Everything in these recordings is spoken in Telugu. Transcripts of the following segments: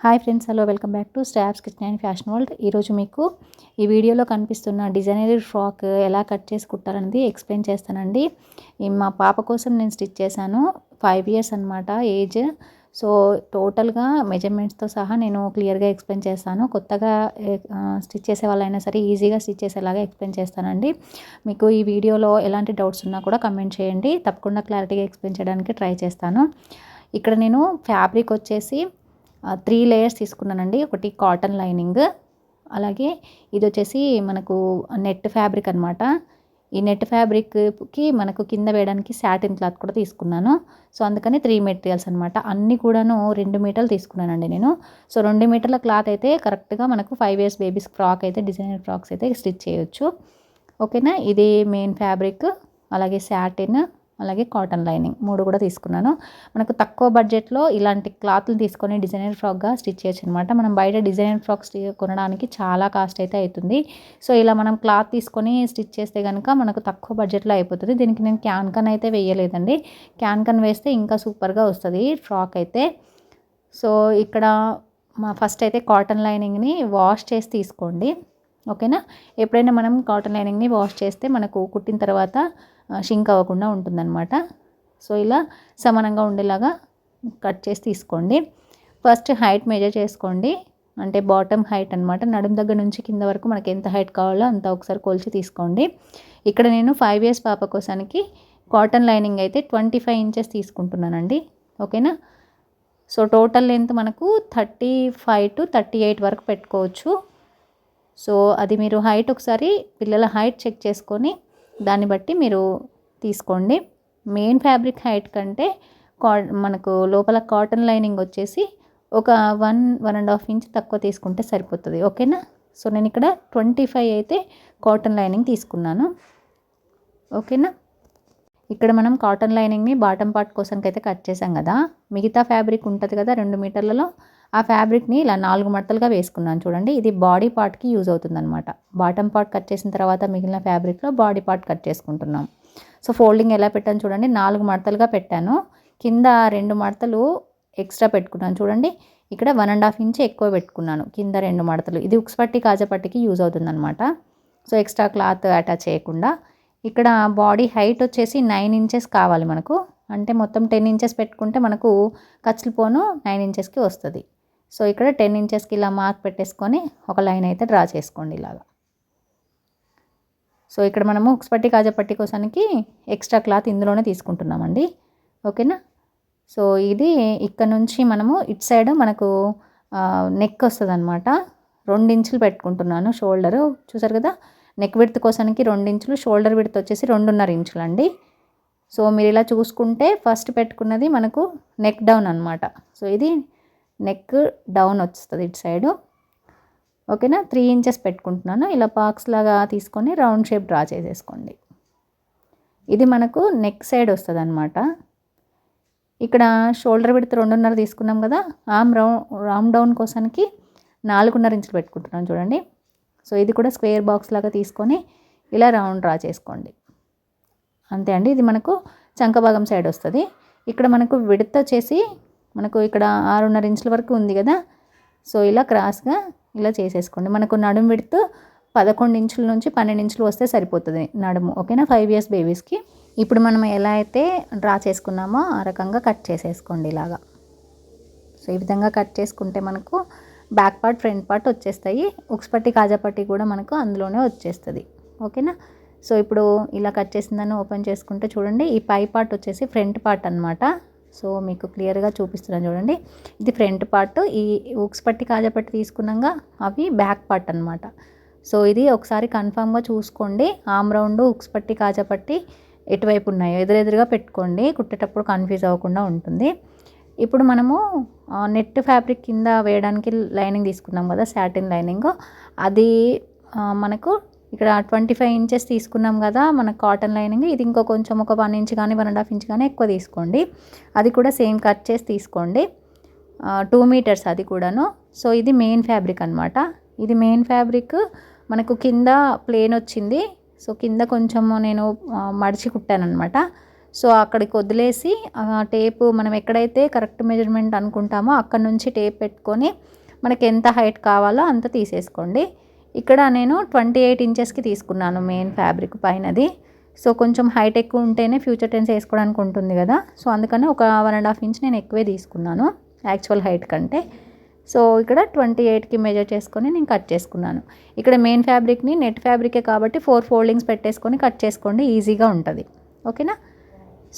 Hi friends, hello, welcome back to stops kitchen and fashion world. ఈరోజు మీకు ఈ వీడియోలో కనిపిస్తున్న డిజైనర్ ఫ్రాక్ ఎలా కట్ చేసి కుట్టాలనేది ఎక్స్ప్లెయిన్ చేస్తానండి. మా పాప కోసం నేను స్టిచ్ చేశాను. 5 years అనమాట ఏజ్. సో టోటల్గా మెజర్మెంట్స్తో సహా నేను క్లియర్గా ఎక్స్ప్లెయిన్ చేస్తాను. కొత్తగా స్టిచ్ చేసే వాళ్ళైనా సరే ఈజీగా స్టిచ్ చేసేలాగా ఎక్స్ప్లెయిన్ చేస్తానండి. మీకు ఈ వీడియోలో ఎలాంటి డౌట్స్ ఉన్నా కూడా కమెంట్ చేయండి, తప్పకుండా క్లారిటీగా ఎక్స్ప్లెయిన్ చేయడానికి ట్రై చేస్తాను. ఇక్కడ నేను ఫ్యాబ్రిక్ వచ్చేసి 3 layers తీసుకున్నానండి. ఒకటి కాటన్ లైనింగ్, అలాగే ఇది వచ్చేసి మనకు నెట్ ఫ్యాబ్రిక్ అనమాట. ఈ నెట్ ఫ్యాబ్రిక్కి మనకు కింద వేయడానికి సాటిన్ క్లాత్ కూడా తీసుకున్నాను. సో అందుకని 3 మెటీరియల్స్ అనమాట. అన్నీ కూడాను 2 మీటర్లు తీసుకున్నానండి నేను. సో 2 మీటర్ల క్లాత్ అయితే కరెక్ట్గా మనకు 5 years బేబీస్ ఫ్రాక్ అయితే, డిజైనర్ ఫ్రాక్స్ అయితే స్టిచ్ చేయొచ్చు. ఓకేనా. ఇది మెయిన్ ఫ్యాబ్రిక్, అలాగే సాటిన్, అలాగే కాటన్ లైనింగ్ 3 కూడా తీసుకున్నాను. మనకు తక్కువ బడ్జెట్లో ఇలాంటి క్లాత్లు తీసుకొని డిజైనర్ ఫ్రాక్గా స్టిచ్ చేయొచ్చు అనమాట. మనం బయట డిజైనర్ ఫ్రాక్స్ కొనడానికి చాలా కాస్ట్ అయితే అవుతుంది. సో ఇలా మనం క్లాత్ తీసుకొని స్టిచ్ చేస్తే కనుక మనకు తక్కువ బడ్జెట్లో అయిపోతుంది. దీనికి నేను క్యాన్కన్ అయితే వేయలేదండి. క్యాన్కన్ వేస్తే ఇంకా సూపర్గా వస్తుంది ఫ్రాక్ అయితే. సో ఇక్కడ ఫస్ట్ అయితే కాటన్ లైనింగ్ని వాష్ చేసి తీసుకోండి. ఓకేనా. ఎప్పుడైనా మనం కాటన్ లైనింగ్ని వాష్ చేస్తే మనకు కుట్టిన తర్వాత షింక్ అవ్వకుండా ఉంటుందన్నమాట. సో ఇలా సమానంగా ఉండేలాగా కట్ చేసి తీసుకోండి. ఫస్ట్ హైట్ మెజర్ చేసుకోండి, అంటే బాటమ్ హైట్ అనమాట. నడుము దగ్గర నుంచి కింద వరకు మనకి ఎంత హైట్ కావాలో అంత ఒకసారి కొలిచి తీసుకోండి. ఇక్కడ నేను 5 years పాప కోసానికి కాటన్ లైనింగ్ అయితే 25 inches తీసుకుంటున్నానండి. ఓకేనా. సో టోటల్ లెంత్ మనకు 35 to 38 వరకు పెట్టుకోవచ్చు. సో అది మీరు హైట్ ఒకసారి పిల్లల హైట్ చెక్ చేసుకొని దాన్ని బట్టి మీరు తీసుకోండి. మెయిన్ ఫ్యాబ్రిక్ హైట్ కంటే మనకు లోపల కాటన్ లైనింగ్ వచ్చేసి ఒక 1.5 inch తక్కువ తీసుకుంటే సరిపోతుంది. ఓకేనా. సో నేను ఇక్కడ 25 అయితే కాటన్ లైనింగ్ తీసుకున్నాను. ఓకేనా. ఇక్కడ మనం కాటన్ లైనింగ్ని బాటమ్ పార్ట్ కోసంకి అయితే కట్ చేసాం కదా, మిగతా ఫ్యాబ్రిక్ ఉంటుంది కదా 2 మీటర్లలో, ఆ ఫ్యాబ్రిక్ని ఇలా 4 మడతలుగా వేసుకున్నాను చూడండి. ఇది బాడీ పార్ట్కి యూజ్ అవుతుందన్నమాట. బాటమ్ పార్ట్ కట్ చేసిన తర్వాత మిగిలిన ఫ్యాబ్రిక్లో బాడీ పార్ట్ కట్ చేసుకుంటున్నాం. సో ఫోల్డింగ్ ఎలా పెట్టాను చూడండి. 4 మడతలుగా పెట్టాను. కింద 2 మడతలు ఎక్స్ట్రా పెట్టుకున్నాను చూడండి. ఇక్కడ 1.5 inch ఎక్కువ పెట్టుకున్నాను కింద 2 మడతలు. ఇది ఉక్స్ పట్టి కాజాపట్టికి యూజ్ అవుతుందన్నమాట. సో ఎక్స్ట్రా క్లాత్ అటాచ్ చేయకుండా. ఇక్కడ బాడీ హైట్ వచ్చేసి 9 inches కావాలి మనకు. అంటే మొత్తం 10 inches పెట్టుకుంటే మనకు ఖర్చులు పోను 9 inchesకి వస్తుంది. సో ఇక్కడ 10 inchesకి ఇలా మార్క్ పెట్టేసుకొని ఒక లైన్ అయితే డ్రా చేసుకోండి ఇలాగా. సో ఇక్కడ మనము ఉక్స్ పట్టి కాజాపట్టి కోసానికి ఎక్స్ట్రా క్లాత్ ఇందులోనే తీసుకుంటున్నామండి. ఓకేనా. సో ఇది ఇక్కడ నుంచి మనము ఇటు సైడ్ మనకు నెక్ వస్తుంది అనమాట. 2 inches పెట్టుకుంటున్నాను. షోల్డరు చూసారు కదా, నెక్ విడ్త్ కోసానికి 2 inches, షోల్డర్ విడ్త్ వచ్చేసి 2.5 inches అండి. సో మీరు ఇలా చూసుకుంటే ఫస్ట్ పెట్టుకున్నది మనకు నెక్ డౌన్ అనమాట. సో ఇది నెక్ డౌన్ వస్తుంది ఇటు సైడు. ఓకేనా. 3 inches పెట్టుకుంటున్నాను. ఇలా బాక్స్ లాగా తీసుకొని రౌండ్ షేప్ డ్రా చేసేసుకోండి. ఇది మనకు నెక్ సైడ్ వస్తుంది అనమాట. ఇక్కడ షోల్డర్ విడ్త్ 2.5 తీసుకున్నాం కదా, రామ్ డౌన్ కోసానికి 4.5 inches పెట్టుకుంటున్నాను చూడండి. సో ఇది కూడా స్క్వేర్ బాక్స్ లాగా తీసుకొని ఇలా రౌండ్ డ్రా చేసుకోండి. అంతే అండి. ఇది మనకు చంక భాగం సైడ్ వస్తుంది. ఇక్కడ మనకు విడ్త్ వచ్చేసి మనకు ఇక్కడ 6.5 inches వరకు ఉంది కదా. సో ఇలా క్రాస్గా ఇలా చేసేసుకోండి. మనకు నడుము విడ్త్ 11 inches నుంచి 12 inches వస్తే సరిపోతుంది నడుము. ఓకేనా. 5 years బేబీస్కి. ఇప్పుడు మనం ఎలా అయితే డ్రా చేసుకున్నామో ఆ రకంగా కట్ చేసేసుకోండి ఇలాగా. సో ఈ విధంగా కట్ చేసుకుంటే మనకు బ్యాక్ పార్ట్, ఫ్రంట్ పార్ట్ వచ్చేస్తాయి. ఉక్స్ పట్టి కాజాపట్టి కూడా మనకు అందులోనే వచ్చేస్తుంది. ఓకేనా. సో ఇప్పుడు ఇలా కట్ చేసిందని ఓపెన్ చేసుకుంటే చూడండి, ఈ పై పార్ట్ వచ్చేసి ఫ్రంట్ పార్ట్ అనమాట. సో మీకు క్లియర్గా చూపిస్తున్నాను చూడండి. ఇది ఫ్రంట్ పార్ట్. ఈ ఉక్స్ పట్టి కాజాపట్టి తీసుకున్నాక అవి బ్యాక్ పార్ట్ అనమాట. సో ఇది ఒకసారి కన్ఫామ్గా చూసుకోండి. ఆమ్ రౌండ్, ఉక్స్ పట్టి కాజాపట్టి ఎటువైపు ఉన్నాయో ఎదురెదురుగా పెట్టుకోండి, కుట్టేటప్పుడు కన్ఫ్యూజ్ అవ్వకుండా ఉంటుంది. ఇప్పుడు మనము నెట్ ఫ్యాబ్రిక్ కింద వేయడానికి లైనింగ్ తీసుకున్నాం కదా, సాటిన్ లైనింగ్. అది మనకు ఇక్కడ 25 inches తీసుకున్నాం కదా మన కాటన్ లైనింగ్. ఇది ఇంకో కొంచెం ఒక 1 inch కానీ 1.5 inch కానీ ఎక్కువ తీసుకోండి. అది కూడా సేమ్ కట్ చేసి తీసుకోండి. 2 meters అది కూడాను. సో ఇది మెయిన్ ఫ్యాబ్రిక్ అనమాట. ఇది మెయిన్ ఫ్యాబ్రిక్ మనకు కింద ప్లేన్ వచ్చింది. సో కింద కొంచెము నేను మడిచి కుట్టాను అనమాట. సో అక్కడికి వదిలేసి టేపు మనం ఎక్కడైతే కరెక్ట్ మెజర్మెంట్ అనుకుంటామో అక్కడ నుంచి టేప్ పెట్టుకొని మనకి ఎంత హైట్ కావాలో అంత తీసేసుకోండి. ఇక్కడ నేను 28 ఇంచెస్కి తీసుకున్నాను మెయిన్ ఫ్యాబ్రిక్ పైనది. సో కొంచెం హైట్ ఎక్కువ ఉంటేనే ఫ్యూచర్ టెన్స్ వేసుకోవడానికి ఉంటుంది కదా, సో అందుకని ఒక 1.5 ఇంచ్ నేను ఎక్కువే తీసుకున్నాను యాక్చువల్ హైట్ కంటే. సో ఇక్కడ 28కి మెజర్ చేసుకొని నేను కట్ చేసుకున్నాను. ఇక్కడ మెయిన్ ఫ్యాబ్రిక్ని నెట్ ఫ్యాబ్రికే కాబట్టి 4 ఫోల్డింగ్స్ పెట్టేసుకొని కట్ చేసుకోండి, ఈజీగా ఉంటుంది. ఓకేనా.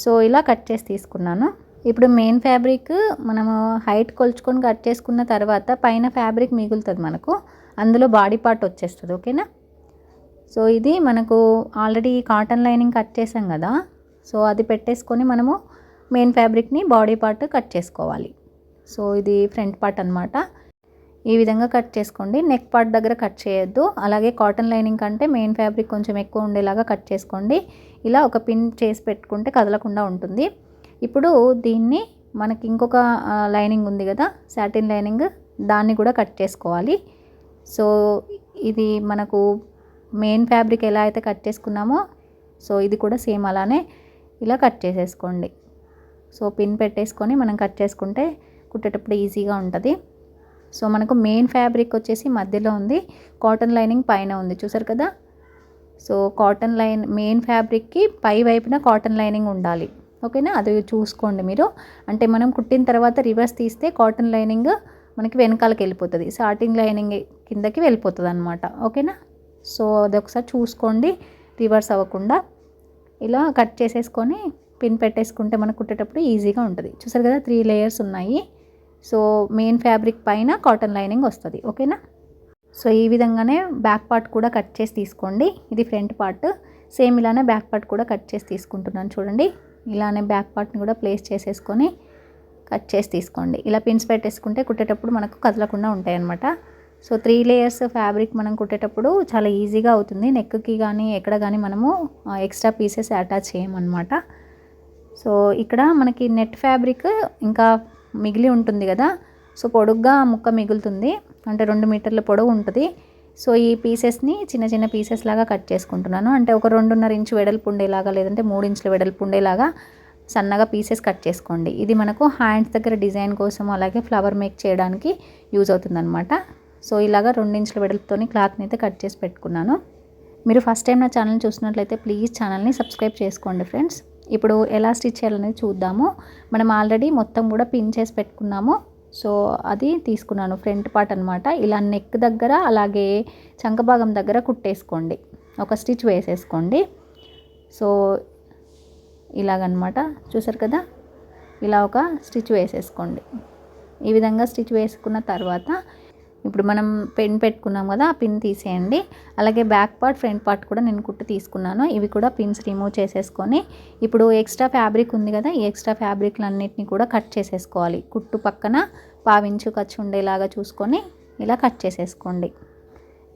సో ఇలా కట్ చేసి తీసుకున్నాను. ఇప్పుడు మెయిన్ ఫ్యాబ్రిక్ మనము హైట్ కొలుచుకొని కట్ చేసుకున్న తర్వాత పైన ఫ్యాబ్రిక్ మిగులుతుంది మనకు, అందులో బాడీ పార్ట్ వచ్చేస్తుంది. ఓకేనా. సో ఇది మనకు ఆల్రెడీ కాటన్ లైనింగ్ కట్ చేసాం కదా, సో అది పెట్టేసుకొని మనము మెయిన్ ఫ్యాబ్రిక్ని బాడీ పార్ట్ కట్ చేసుకోవాలి. సో ఇది ఫ్రంట్ పార్ట్ అనమాట. ఈ విధంగా కట్ చేసుకోండి. నెక్ పార్ట్ దగ్గర కట్ చేయొద్దు. అలాగే కాటన్ లైనింగ్ కంటే మెయిన్ ఫ్యాబ్రిక్ కొంచెం ఎక్కువ ఉండేలాగా కట్ చేసుకోండి. ఇలా ఒక పిన్ చేసి పెట్టుకుంటే కదలకుండా ఉంటుంది. ఇప్పుడు దీన్ని మనకి ఇంకొక లైనింగ్ ఉంది కదా, సాటిన్ లైనింగ్, దాన్ని కూడా కట్ చేసుకోవాలి. సో ఇది మనకు మెయిన్ ఫ్యాబ్రిక్ ఎలా అయితే కట్ చేసుకున్నామో సో ఇది కూడా సేమ్ అలానే ఇలా కట్ చేసేసుకోండి. సో పిన్ పెట్టేసుకొని మనం కట్ చేసుకుంటే కుట్టేటప్పుడు ఈజీగా ఉంటుంది. సో మనకు మెయిన్ ఫ్యాబ్రిక్ వచ్చేసి మధ్యలో ఉంది, కాటన్ లైనింగ్ పైన ఉంది, చూసారు కదా. సో కాటన్ లైన్ మెయిన్ ఫ్యాబ్రిక్కి పై వైపున కాటన్ లైనింగ్ ఉండాలి. ఓకేనా, అది చూసుకోండి మీరు. అంటే మనం కుట్టిన తర్వాత రివర్స్ తీస్తే కాటన్ లైనింగ్ మనకి వెనకాలకి వెళ్ళిపోతుంది, సాటిన్ లైనింగ్ కిందకి వెళ్ళిపోతుంది అనమాట. ఓకేనా. సో అది ఒకసారి చూసుకోండి రివర్స్ అవ్వకుండా. ఇలా కట్ చేసేసుకొని పిన్ పెట్టేసుకుంటే మనకు కుట్టేటప్పుడు ఈజీగా ఉంటుంది. చూసారు కదా 3 లేయర్స్ ఉన్నాయి. సో మెయిన్ ఫ్యాబ్రిక్ పైన కాటన్ లైనింగ్ వస్తుంది. ఓకేనా. సో ఈ విధంగానే బ్యాక్ పార్ట్ కూడా కట్ చేసి తీసుకోండి. ఇది ఫ్రంట్ పార్ట్, సేమ్ ఇలానే బ్యాక్ పార్ట్ కూడా కట్ చేసి తీసుకుంటున్నాను చూడండి. ఇలానే బ్యాక్ పార్ట్ని కూడా ప్లేస్ చేసేసుకొని కట్ చేసి తీసుకోండి. ఇలా పిన్స్ పెట్టేసుకుంటే కుట్టేటప్పుడు మనకు కదలకుండా ఉంటాయి అన్నమాట. సో 3 లేయర్స్ ఫ్యాబ్రిక్ మనం కుట్టేటప్పుడు చాలా ఈజీగా అవుతుంది. నెక్కి కానీ ఎక్కడ కానీ మనము ఎక్స్ట్రా పీసెస్ అటాచ్ చేయమన్నమాట. సో ఇక్కడ మనకి నెట్ ఫ్యాబ్రిక్ ఇంకా మిగిలి ఉంటుంది కదా, సో పొడుగ్గా ముక్క మిగులుతుంది, అంటే 2 మీటర్ల పొడవు ఉంటుంది. సో ఈ పీసెస్ని చిన్న చిన్న పీసెస్ లాగా కట్ చేసుకుంటున్నాను. అంటే ఒక 2.5 ఇంచు వెడల్పు ఉండేలాగా, లేదంటే 3 ఇంచుల వెడల్పు ఉండేలాగా సన్నగా పీసెస్ కట్ చేసుకోండి. ఇది మనకు హ్యాండ్స్ దగ్గర డిజైన్ కోసం అలాగే ఫ్లవర్ మేక్ చేయడానికి యూజ్ అవుతుందన్నమాట. సో ఇలాగా 2 ఇంచుల వెడల్పుతోని క్లాత్ని అయితే కట్ చేసి పెట్టుకున్నాను. మీరు ఫస్ట్ టైం నా ఛానల్ చూసినట్లయితే ప్లీజ్ ఛానల్ని సబ్స్క్రైబ్ చేసుకోండి ఫ్రెండ్స్. ఇప్పుడు ఎలా స్టిచ్ చేయాలనేది చూద్దాము. మనం ఆల్రెడీ మొత్తం కూడా పిన్ చేసి పెట్టుకున్నాము. సో అది తీసుకున్నాను ఫ్రంట్ పార్ట్ అనమాట. ఇలా నెక్ దగ్గర అలాగే చంక భాగం దగ్గర కుట్టేసుకోండి, ఒక స్టిచ్ వేసేసుకోండి. సో ఇలాగనమాట, చూసారు కదా, ఇలా ఒక స్టిచ్ వేసేసుకోండి. ఈ విధంగా స్టిచ్ వేసుకున్న తర్వాత ఇప్పుడు మనం పిన్ పెట్టుకున్నాం కదా, ఆ పిన్ తీసేయండి. అలాగే బ్యాక్ పార్ట్ ఫ్రంట్ పార్ట్ కూడా నేను కుట్టి తీసుకున్నాను. ఇవి కూడా పిన్స్ రిమూవ్ చేసేసుకొని ఇప్పుడు ఎక్స్ట్రా ఫ్యాబ్రిక్ ఉంది కదా, ఈ ఎక్స్ట్రా ఫ్యాబ్రిక్లన్నిటిని కూడా కట్ చేసేసుకోవాలి. కుట్టు పక్కన 1/4 ఇంచు ఖర్చు ఉండేలాగా చూసుకొని ఇలా కట్ చేసేసుకోండి.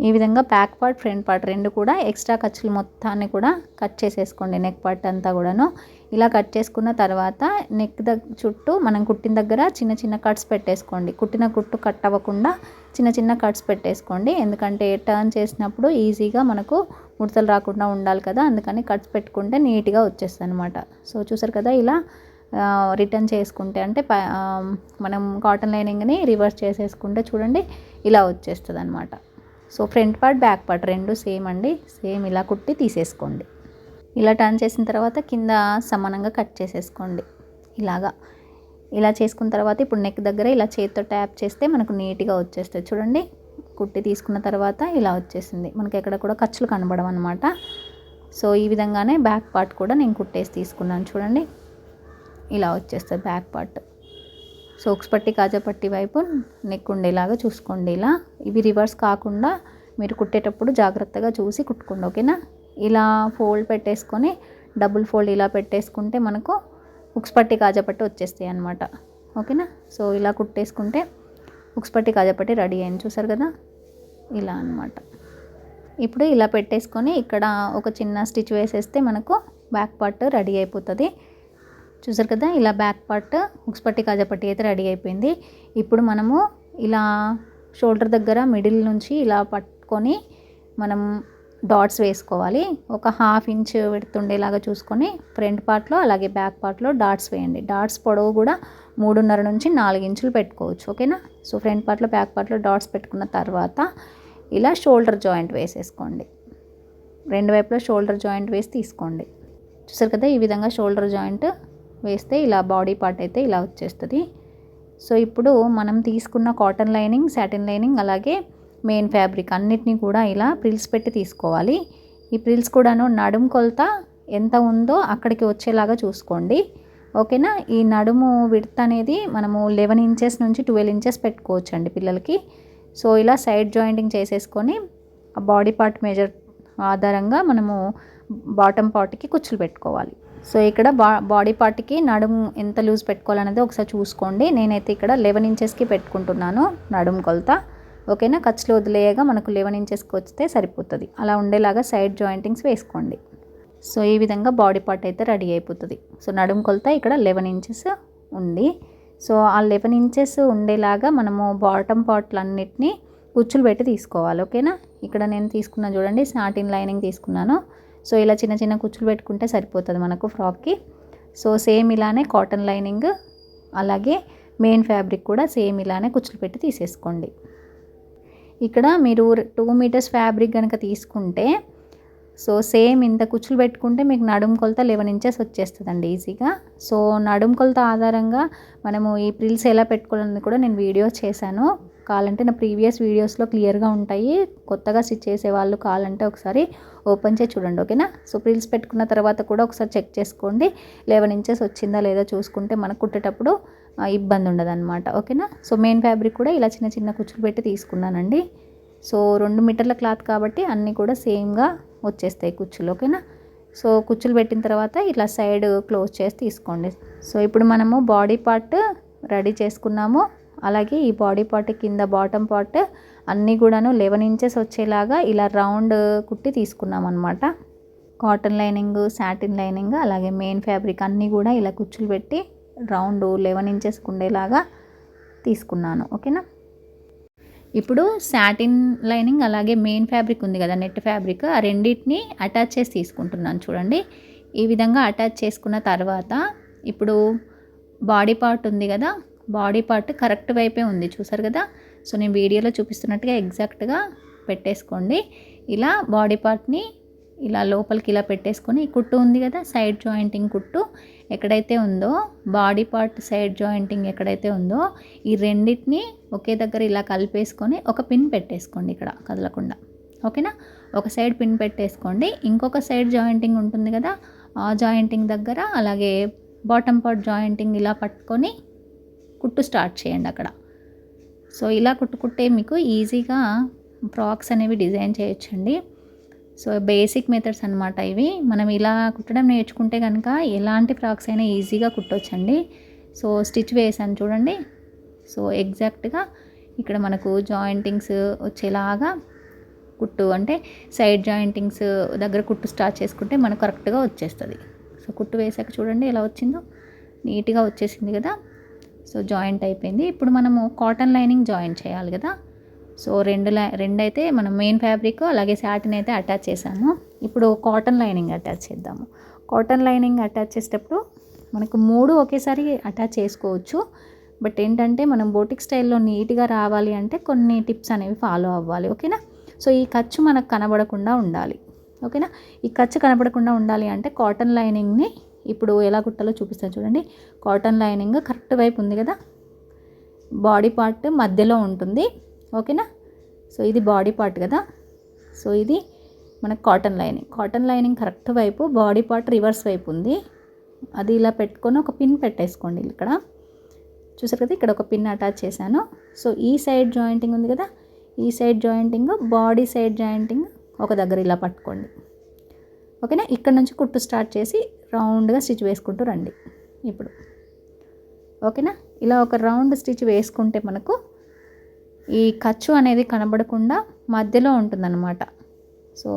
ఈ విధంగా బ్యాక్ పార్ట్ ఫ్రంట్ పార్ట్ రెండు కూడా ఎక్స్ట్రా ఖర్చులు మొత్తాన్ని కూడా కట్ చేసేసుకోండి. నెక్ పార్ట్ అంతా కూడాను ఇలా కట్ చేసుకున్న తర్వాత నెక్ చుట్టూ మనం కుట్టిన దగ్గర చిన్న చిన్న కట్స్ పెట్టేసుకోండి. కుట్టిన కుట్టు కట్ అవ్వకుండా చిన్న చిన్న కట్స్ పెట్టేసుకోండి. ఎందుకంటే టర్న్ చేసినప్పుడు ఈజీగా మనకు ముడతలు రాకుండా ఉండాలి కదా, అందుకని కట్స్ పెట్టుకుంటే నీట్గా వచ్చేస్తుంది అనమాట. సో చూసారు కదా, ఇలా రిటర్న్ చేసుకుంటే అంటే మనం కాటన్ లైనింగ్ని రివర్స్ చేసేసుకుంటే చూడండి ఇలా వచ్చేస్తుంది అనమాట. So front part back part రెండు సేమ్ అండి, సేమ్ ఇలా కుట్టి తీసేసుకోండి. ఇలా టర్న్ చేసిన తర్వాత కింద సమానంగా కట్ చేసేసుకోండి. ఇలా చేసుకున్న తర్వాత ఇప్పుడు నెక్ దగ్గర ఇలా చేతితో ట్యాప్ చేస్తే మనకు నీట్గా వచ్చేస్తుంది. చూడండి, కుట్టి తీసుకున్న తర్వాత ఇలా వచ్చేసింది, మనకి ఎక్కడ కూడా ఖర్చులు కనబడవు అనమాట. సో ఈ విధంగానే బ్యాక్ పార్ట్ కూడా నేను కుట్టేసి తీసుకున్నాను. చూడండి ఇలా వచ్చేస్తుంది బ్యాక్ పార్ట్. సో ఉక్స్ పట్టి కాజా పట్టి వైపు నెక్ ఉండేలాగా చూసుకోండి. ఇలా ఇవి రివర్స్ కాకుండా మీరు కుట్టేటప్పుడు జాగ్రత్తగా చూసి కుట్టుకోండి. ఓకేనా. ఇలా ఫోల్డ్ పెట్టేసుకొని డబుల్ ఫోల్డ్ ఇలా పెట్టేసుకుంటే మనకు ఉక్స్ పట్టి కాజా పట్టి వచ్చేస్తాయి అన్నమాట. ఓకేనా. సో ఇలా కుట్టేసుకుంటే ఉక్స్ పట్టి కాజా పట్టి రెడీ అయింది. చూసారు కదా, ఇలా అన్నమాట. ఇప్పుడు ఇలా పెట్టేసుకొని ఇక్కడ ఒక చిన్న స్టిచ్ వేసేస్తే మనకు బ్యాక్ పార్ట్ రెడీ అయిపోతుంది. చూసారు కదా, ఇలా బ్యాక్ పార్ట్ ఉక్స్ పట్టి కాజా పట్టి అయితే రెడీ అయిపోయింది. ఇప్పుడు మనము ఇలా షోల్డర్ దగ్గర మిడిల్ నుంచి ఇలా పట్టుకొని మనం డాట్స్ వేసుకోవాలి. ఒక 1/2 ఇంచ్ విడ్త్ ఉండేలాగా చూసుకొని ఫ్రంట్ పార్ట్లో అలాగే బ్యాక్ పార్ట్లో డాట్స్ వేయండి. డాట్స్ పొడవు కూడా 3.5 నుంచి 4 ఇంచులు పెట్టుకోవచ్చు. ఓకేనా. సో ఫ్రంట్ పార్ట్లో బ్యాక్ పార్ట్లో డాట్స్ పెట్టుకున్న తర్వాత ఇలా షోల్డర్ జాయింట్ వేసేసుకోండి. రెండు వైపులో షోల్డర్ జాయింట్ వేసి తీసుకోండి. చూసారు కదా, ఈ విధంగా షోల్డర్ జాయింట్ వేస్తే ఇలా బాడీ పార్ట్ అయితే ఇలా వచ్చేస్తుంది. సో ఇప్పుడు మనం తీసుకున్న కాటన్ లైనింగ్, సాటిన్ లైనింగ్ అలాగే మెయిన్ ఫ్యాబ్రిక్ అన్నిటినీ కూడా ఇలా ప్రిల్స్ పెట్టి తీసుకోవాలి. ఈ ప్రిల్స్ కూడాను నడుము కొలత ఎంత ఉందో అక్కడికి వచ్చేలాగా చూసుకోండి. ఓకేనా. ఈ నడుము విడ్త్ అనేది మనము 11 ఇంచెస్ నుంచి 12 ఇంచెస్ పెట్టుకోవచ్చు అండి పిల్లలకి. సో ఇలా సైడ్ జాయింటింగ్ చేసేసుకొని ఆ బాడీ పార్ట్ మెజర్ ఆధారంగా మనము బాటమ్ పార్ట్కి కుచ్చులు పెట్టుకోవాలి. సో ఇక్కడ బాడీ పార్ట్కి నడుము ఎంత లూజ్ పెట్టుకోవాలనేది ఒకసారి చూసుకోండి. నేనైతే ఇక్కడ 11 ఇంచెస్కి పెట్టుకుంటున్నాను నడుము కొలత. ఓకేనా. ఖర్చులు వదిలేయగా మనకు 11 ఇంచెస్కి వస్తే సరిపోతుంది. అలా ఉండేలాగా సైడ్ జాయింటింగ్స్ వేసుకోండి. సో ఈ విధంగా బాడీ పార్ట్ అయితే రెడీ అయిపోతుంది. సో నడుము కొలత ఇక్కడ 11 ఇంచెస్ ఉంది. సో ఆ 11 ఇంచెస్ ఉండేలాగా మనము బాటమ్ పార్ట్లన్నిటినీ కుచ్చులు పెట్టి తీసుకోవాలి. ఓకేనా. ఇక్కడ నేను తీసుకున్నాను చూడండి, సాటిన్ లైనింగ్ తీసుకున్నాను. సో ఇలా చిన్న చిన్న కుచ్చులు పెట్టుకుంటే సరిపోతుంది మనకు ఫ్రాక్కి. సో సేమ్ ఇలానే కాటన్ లైనింగ్ అలాగే మెయిన్ ఫ్యాబ్రిక్ కూడా సేమ్ ఇలానే కుచ్చులు పెట్టి తీసేసుకోండి. ఇక్కడ మీరు 2 మీటర్స్ ఫ్యాబ్రిక్ కనుక తీసుకుంటే సో సేమ్ ఇంత కుచ్చులు పెట్టుకుంటే మీకు నడుము కొలత 11 ఇంచెస్ వచ్చేస్తుందండి ఈజీగా. సో నడుము కొలత ఆధారంగా మనము ఈ ప్రిల్స్ ఎలా పెట్టుకోవాలని కూడా నేను వీడియో చేశాను. కావాలంటే నా ప్రీవియస్ వీడియోస్లో క్లియర్గా ఉంటాయి. కొత్తగా స్టిచ్ చేసే వాళ్ళు కావాలంటే ఒకసారి ఓపెన్ చేసి చూడండి. ఓకేనా. సో ప్రిల్స్ పెట్టుకున్న తర్వాత కూడా ఒకసారి చెక్ చేసుకోండి. 11 ఇంచెస్ వచ్చిందా లేదా చూసుకుంటే మనకు కుట్టేటప్పుడు ఇబ్బంది ఉండదు అనమాట. ఓకేనా. సో మెయిన్ ఫ్యాబ్రిక్ కూడా ఇలా చిన్న చిన్న కుచ్చులు పెట్టి తీసుకున్నానండి. సో 2 మీటర్ల క్లాత్ కాబట్టి అన్నీ కూడా సేమ్గా వచ్చేస్తాయి కుచ్చులు. ఓకేనా. సో కుచ్చులు పెట్టిన తర్వాత ఇట్లా సైడ్ క్లోజ్ చేసి తీసుకోండి. సో ఇప్పుడు మనము బాడీ పార్ట్ రెడీ చేసుకున్నాము. అలాగే ఈ బాడీ పార్ట్ కింద బాటమ్ పార్ట్ అన్నీ కూడాను 11 ఇంచెస్ వచ్చేలాగా ఇలా రౌండ్ కుట్టి తీసుకున్నాం అనమాట. కాటన్ లైనింగ్, సాటిన్ లైనింగ్ అలాగే మెయిన్ ఫ్యాబ్రిక్ అన్నీ కూడా ఇలా కుచ్చులు పెట్టి రౌండ్ 11 ఇంచెస్కి ఉండేలాగా తీసుకున్నాను. ఓకేనా. ఇప్పుడు సాటిన్ లైనింగ్ అలాగే మెయిన్ ఫ్యాబ్రిక్ ఉంది కదా, నెట్ ఫ్యాబ్రిక్, ఆ రెండింటిని అటాచ్ చేసి తీసుకుంటున్నాను చూడండి. ఈ విధంగా అటాచ్ చేసుకున్న తర్వాత ఇప్పుడు బాడీ పార్ట్ ఉంది కదా, బాడీ పార్ట్ కరెక్ట్ వైపే ఉంది చూసారు కదా. సో నేను వీడియోలో చూపిస్తున్నట్టుగా ఎగ్జాక్ట్గా పెట్టేసుకోండి. ఇలా బాడీ పార్ట్ని ఇలా లోపలికి ఇలా పెట్టేసుకొని ఈ కుట్టు ఉంది కదా, సైడ్ జాయింటింగ్ కుట్టు ఎక్కడైతే ఉందో, బాడీ పార్ట్ సైడ్ జాయింటింగ్ ఎక్కడైతే ఉందో ఈ రెండింటిని ఒకే దగ్గర ఇలా కలిపేసుకొని ఒక పిన్ పెట్టేసుకోండి ఇక్కడ కదలకుండా. ఓకేనా. ఒక సైడ్ పిన్ పెట్టేసుకోండి. ఇంకొక సైడ్ జాయింటింగ్ ఉంటుంది కదా, ఆ జాయింటింగ్ దగ్గర అలాగే బాటమ్ పార్ట్ జాయింటింగ్ ఇలా పట్టుకొని కుట్టు స్టార్ట్ చేయండి అక్కడ. సో ఇలా కుట్టే మీకు ఈజీగా ఫ్రాక్స్ అనేవి డిజైన్ చేయొచ్చండి. సో బేసిక్ మెథడ్స్ అనమాట ఇవి. మనం ఇలా కుట్టడం నేర్చుకుంటే కనుక ఎలాంటి ఫ్రాక్స్ అయినా ఈజీగా కుట్టొచ్చండి. సో స్టిచ్ వేసాను చూడండి. సో ఎగ్జాక్ట్గా ఇక్కడ మనకు జాయింటింగ్స్ వచ్చేలాగా కుట్టు అంటే సైడ్ జాయింటింగ్స్ దగ్గర కుట్టు స్టార్ట్ చేసుకుంటే మనకు కరెక్ట్గా వచ్చేస్తుంది. సో కుట్టు వేసాక చూడండి ఎలా వచ్చిందో, నీట్గా వచ్చేసింది కదా. సో జాయింట్ అయిపోయింది. ఇప్పుడు మనము కాటన్ లైనింగ్ జాయిన్ చేయాలి కదా. సో రెండు అయితే మనం మెయిన్ ఫ్యాబ్రిక్ అలాగే సాటిన్ అయితే అటాచ్ చేసాము. ఇప్పుడు కాటన్ లైనింగ్ అటాచ్ చేద్దాము. కాటన్ లైనింగ్ అటాచ్ చేసేటప్పుడు మనకు 3 ఒకేసారి అటాచ్ చేసుకోవచ్చు. బట్ ఏంటంటే మనం బోటిక్ స్టైల్లో నీట్గా రావాలి అంటే కొన్ని టిప్స్ అనేవి ఫాలో అవ్వాలి. ఓకేనా. సో ఈ ఖర్చు మనకు కనబడకుండా ఉండాలి. ఓకేనా. ఈ ఖర్చు కనబడకుండా ఉండాలి అంటే కాటన్ లైనింగ్ని ఇప్పుడు ఎలా కుట్టాలో చూపిస్తాను చూడండి. కాటన్ లైనింగ్ కరెక్ట్ వైపు ఉంది కదా, బాడీ పార్ట్ మధ్యలో ఉంటుంది. ఓకేనా. సో ఇది బాడీ పార్ట్ కదా. సో ఇది మనకు కాటన్ లైనింగ్ కరెక్ట్ వైపు, బాడీ పార్ట్ రివర్స్ వైపు ఉంది. అది ఇలా పెట్టుకొని ఒక పిన్ పెట్టేసుకోండి ఇక్కడ. చూసారు కదా, ఇక్కడ ఒక పిన్ అటాచ్ చేశాను. సో ఈ సైడ్ జాయింటింగ్ ఉంది కదా, ఈ side jointing, body side jointing ఒక దగ్గర ఇలా పట్టుకోండి. ఓకేనా. ఇక్కడ నుంచి కుట్టు స్టార్ట్ చేసి రౌండ్గా స్టిచ్ వేసుకుంటూ రండి ఇప్పుడు. ఓకేనా. ఇలా ఒక రౌండ్ స్టిచ్ వేసుకుంటే మనకు ఈ ఖర్చు అనేది కనబడకుండా మధ్యలో ఉంటుందన్నమాట. సో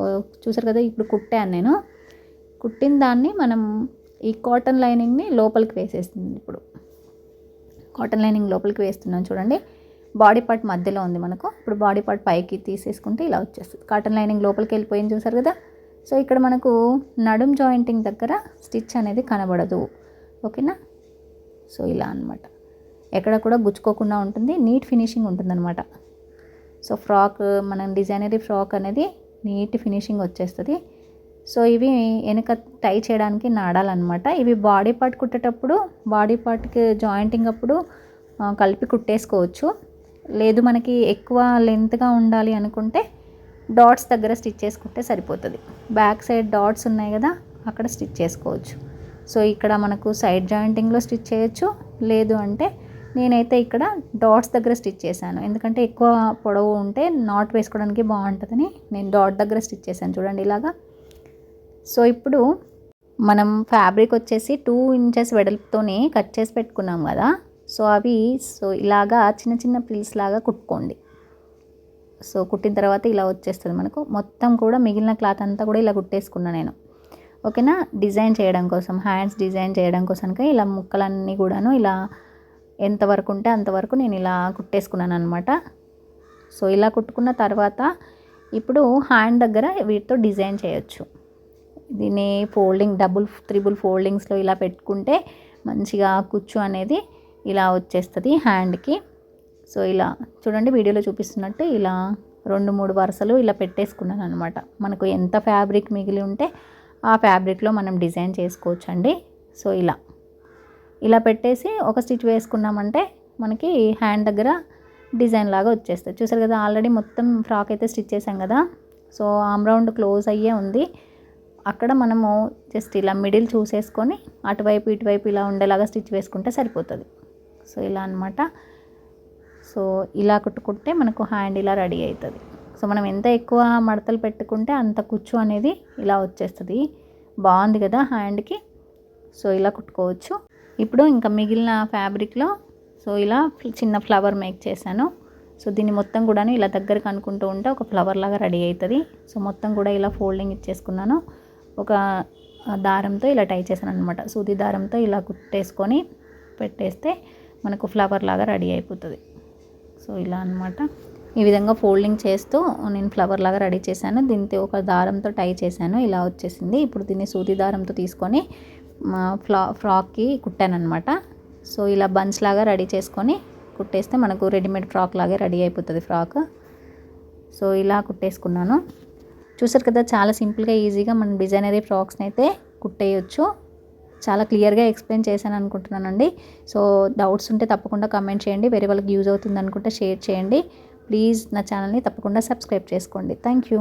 చూసారు కదా, ఇప్పుడు కుట్టాను నేను. కుట్టిన దాన్ని మనం ఈ కాటన్ లైనింగ్ని లోపలికి వేసేస్తుంది. ఇప్పుడు కాటన్ లైనింగ్ లోపలికి వేస్తున్నాను చూడండి. బాడీ పార్ట్ మధ్యలో ఉంది మనకు. ఇప్పుడు బాడీ పార్ట్ పైకి తీసేసుకుంటే ఇలా వచ్చేస్తుంది. కాటన్ లైనింగ్ లోపలికి వెళ్ళిపోయింది చూసారు కదా. సో ఇక్కడ మనకు నడుం జాయింటింగ్ దగ్గర స్టిచ్ అనేది కనబడదు. ఓకేనా. సో ఇలా అనమాట, ఎక్కడ కూడా గుచ్చుకోకుండా ఉంటుంది, నీట్ ఫినిషింగ్ ఉంటుందన్నమాట. సో ఫ్రాక్, మనం డిజైనరీ ఫ్రాక్ అనేది నీట్ ఫినిషింగ్ వచ్చేస్తుంది. సో ఇవి వెనక టై చేయడానికి నాడాలన్నమాట. ఇవి బాడీ పార్ట్ కుట్టేటప్పుడు, బాడీ పార్ట్కి జాయింటింగ్ అప్పుడు కలిపి కుట్టేసుకోవచ్చు. లేదు మనకి ఎక్కువ లెంత్గా ఉండాలి అనుకుంటే డాట్స్ దగ్గర స్టిచ్ చేసుకుంటే సరిపోతుంది. బ్యాక్ సైడ్ డాట్స్ ఉన్నాయి కదా, అక్కడ స్టిచ్ చేసుకోవచ్చు. సో ఇక్కడ మనకు సైడ్ జాయింటింగ్లో స్టిచ్ చేయొచ్చు. లేదు అంటే నేనైతే ఇక్కడ డాట్స్ దగ్గర స్టిచ్ చేశాను, ఎందుకంటే ఎక్కువ పొడవు ఉంటే నాట్ వేసుకోవడానికి బాగుంటుందని నేను డాట్ దగ్గర స్టిచ్ చేశాను. చూడండి ఇలాగా. సో ఇప్పుడు మనం ఫ్యాబ్రిక్ వచ్చేసి 2 ఇంచెస్ వెడల్పుతోనే కట్ చేసి పెట్టుకున్నాం కదా. సో అవి ఇలాగా చిన్న చిన్న ప్రిల్స్ లాగా కుట్టుకోండి. సో కుట్టిన తర్వాత ఇలా వచ్చేస్తుంది మనకు. మొత్తం కూడా మిగిలిన క్లాత్ అంతా కూడా ఇలా కుట్టేసుకున్నా నేను. ఓకేనా. డిజైన్ చేయడం కోసం, హ్యాండ్స్ డిజైన్ చేయడం కోసానికి ఇలా ముక్కలన్నీ కూడాను ఇలా ఎంతవరకు ఉంటే అంతవరకు నేను ఇలా కుట్టేసుకున్నాను అనమాట. సో ఇలా కుట్టుకున్న తర్వాత ఇప్పుడు హ్యాండ్ దగ్గర వీటితో డిజైన్ చేయొచ్చు. దీన్ని ఫోల్డింగ్, త్రిబుల్ ఫోల్డింగ్స్లో ఇలా పెట్టుకుంటే మంచిగా కుచ్చు అనేది ఇలా వచ్చేస్తుంది హ్యాండ్కి. సో ఇలా చూడండి వీడియోలో చూపిస్తున్నట్టు ఇలా 2-3 వరుసలు ఇలా పెట్టేసుకున్నాను అనమాట. మనకు ఎంత ఫ్యాబ్రిక్ మిగిలి ఉంటే ఆ ఫ్యాబ్రిక్లో మనం డిజైన్ చేసుకోవచ్చండి. సో ఇలా పెట్టేసి ఒక స్టిచ్ వేసుకున్నామంటే మనకి హ్యాండ్ దగ్గర డిజైన్ లాగా వచ్చేస్తుంది. చూసారు కదా, ఆల్రెడీ మొత్తం ఫ్రాక్ అయితే స్టిచ్ చేసాం కదా. సో ఆమ్ రౌండ్ క్లోజ్ అయ్యే ఉంది. అక్కడ మనము జస్ట్ ఇలా మిడిల్ చూసేసుకొని అటువైపు ఇటువైపు ఇలా ఉండేలాగా స్టిచ్ వేసుకుంటే సరిపోతుంది. సో ఇలా అనమాట. సో ఇలా కుట్టుకుంటే మనకు హ్యాండ్ ఇలా రెడీ అవుతుంది. సో మనం ఎంత ఎక్కువ మడతలు పెట్టుకుంటే అంత కుచ్చు అనేది ఇలా వచ్చేస్తుంది. బాగుంది కదా హ్యాండ్కి. సో ఇలా కుట్టుకోవచ్చు. ఇప్పుడు ఇంకా మిగిలిన ఫ్యాబ్రిక్లో సో ఇలా చిన్న ఫ్లవర్ మేక్ చేశాను. సో దీన్ని మొత్తం కూడా ఇలా దగ్గరకు అనుకుంటూ ఉంటే ఒక ఫ్లవర్ లాగా రెడీ అవుతుంది. సో మొత్తం కూడా ఇలా ఫోల్డింగ్ ఇచ్చేసుకున్నాను. ఒక దారంతో ఇలా టై చేశాను అనమాట. సూది దారంతో ఇలా కుట్టేసుకొని పెట్టేస్తే మనకు ఫ్లవర్ లాగా రెడీ అయిపోతుంది. సో ఇలా అనమాట. ఈ విధంగా ఫోల్డింగ్ చేస్తూ నేను ఫ్లవర్ లాగా రెడీ చేశాను. దీంతో ఒక దారంతో టై చేశాను, ఇలా వచ్చేసింది. ఇప్పుడు దీన్ని సూది దారంతో తీసుకొని ఫ్రాక్కి కుట్టాను అనమాట. సో ఇలా బంచ్ లాగా రెడీ చేసుకొని కుట్టేస్తే మనకు రెడీమేడ్ ఫ్రాక్ లాగే రెడీ అయిపోతుంది ఫ్రాక్. సో ఇలా కుట్టేసుకున్నాను. చూసారు కదా, చాలా సింపుల్గా ఈజీగా మనం డిజైనరీ ఫ్రాక్స్ని అయితే కుట్టేయచ్చు. చాలా క్లియర్గా ఎక్స్ప్లెయిన్ చేశాను అనుకుంటున్నానండి. సో డౌట్స్ ఉంటే తప్పకుండా కామెంట్ చేయండి. వేరే వాళ్ళకి యూజ్ అవుతుంది అనుకుంటే షేర్ చేయండి. ప్లీజ్ నా ఛానల్ని తప్పకుండా సబ్స్క్రైబ్ చేసుకోండి. Thank you.